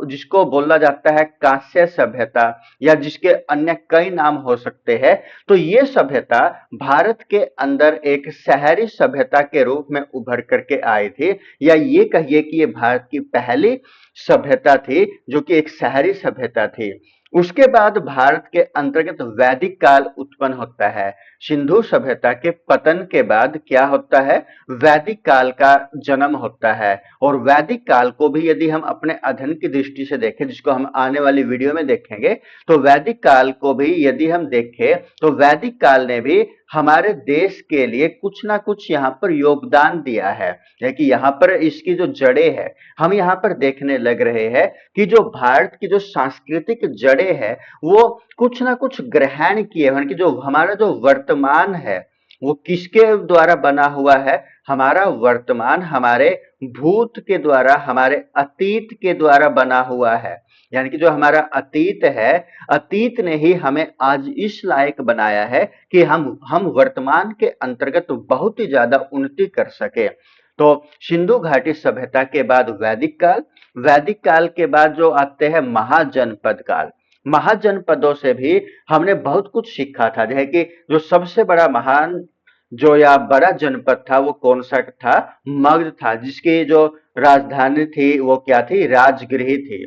जिसको बोला जाता है कांस्य सभ्यता, या जिसके अन्य कई नाम हो सकते हैं। तो ये सभ्यता भारत के अंदर एक शहरी सभ्यता के रूप में उभर करके आई थी, या ये कहिए कि ये भारत की पहली सभ्यता थी जो कि एक शहरी सभ्यता थी। उसके बाद भारत के अंतर्गत वैदिक काल उत्पन्न होता है। सिंधु सभ्यता के पतन के बाद क्या होता है, वैदिक काल का जन्म होता है। और वैदिक काल को भी यदि हम अपने अध्ययन की दृष्टि से देखें, जिसको हम आने वाली वीडियो में देखेंगे, तो वैदिक काल को भी यदि हम देखें तो वैदिक काल ने भी हमारे देश के लिए कुछ ना कुछ यहाँ पर योगदान दिया है। कि यहाँ पर इसकी जो जड़ें है, हम यहाँ पर देखने लग रहे हैं कि जो भारत की जो सांस्कृतिक जड़ें है वो कुछ ना कुछ ग्रहण किए हैं, कि जो हमारा जो वर्तमान है वो किसके द्वारा बना हुआ है, हमारा वर्तमान हमारे भूत के द्वारा, हमारे अतीत के द्वारा बना हुआ है। यानी कि जो हमारा अतीत है, अतीत ने ही हमें आज इस लायक बनाया है कि हम वर्तमान के अंतर्गत बहुत ही ज्यादा उन्नति कर सके। तो सिंधु घाटी सभ्यता के बाद वैदिक काल, वैदिक काल के बाद जो आते हैं महाजनपद काल। महाजनपदों से भी हमने बहुत कुछ सीखा था, जैसे कि जो सबसे बड़ा महान जो या बड़ा जनपद था वो कौन सा था, मगध था, जिसकी जो राजधानी थी वो क्या थी, राजगृह थी।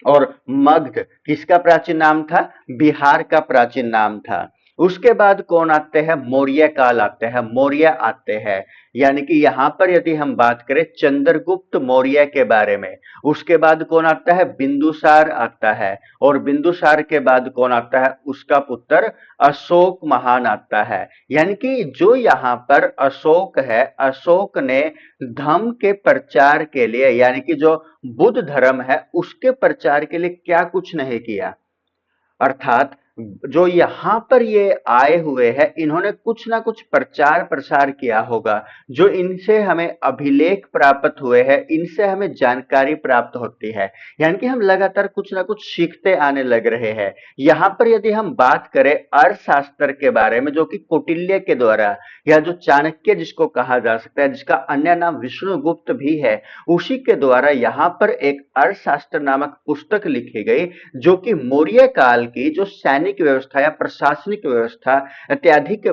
और मगध किसका प्राचीन नाम था, बिहार का प्राचीन नाम था। उसके बाद कौन आते हैं, मौर्य काल आते हैं, मौर्य आते हैं। यानी कि यहां पर यदि हम बात करें चंद्रगुप्त मौर्य के बारे में, उसके बाद कौन आता है, बिंदुसार आता है। और बिंदुसार के बाद कौन आता है, उसका पुत्र अशोक महान आता है। यानी कि जो यहाँ पर अशोक है, अशोक ने धर्म के प्रचार के लिए, यानी कि जो बुद्ध धर्म है उसके प्रचार के लिए क्या कुछ नहीं किया। अर्थात जो यहाँ पर ये आए हुए हैं, इन्होंने कुछ ना कुछ प्रचार प्रसार किया होगा, जो इनसे हमें अभिलेख प्राप्त हुए हैं, इनसे हमें जानकारी प्राप्त होती है। यानी कि हम लगातार कुछ ना कुछ सीखते आने लग रहे हैं। यहाँ पर यदि हम बात करें अर्थशास्त्र के बारे में, जो कि कौटिल्य के द्वारा, या जो चाणक्य जिसको कहा जा सकता है, जिसका अन्य नाम विष्णुगुप्त भी है, उसी के द्वारा यहाँ पर एक अर्थशास्त्र नामक पुस्तक लिखी गई, जो कि मौर्य काल की जो सैनिक व्यवस्था या प्रशासनिक व्यवस्था इत्यादि के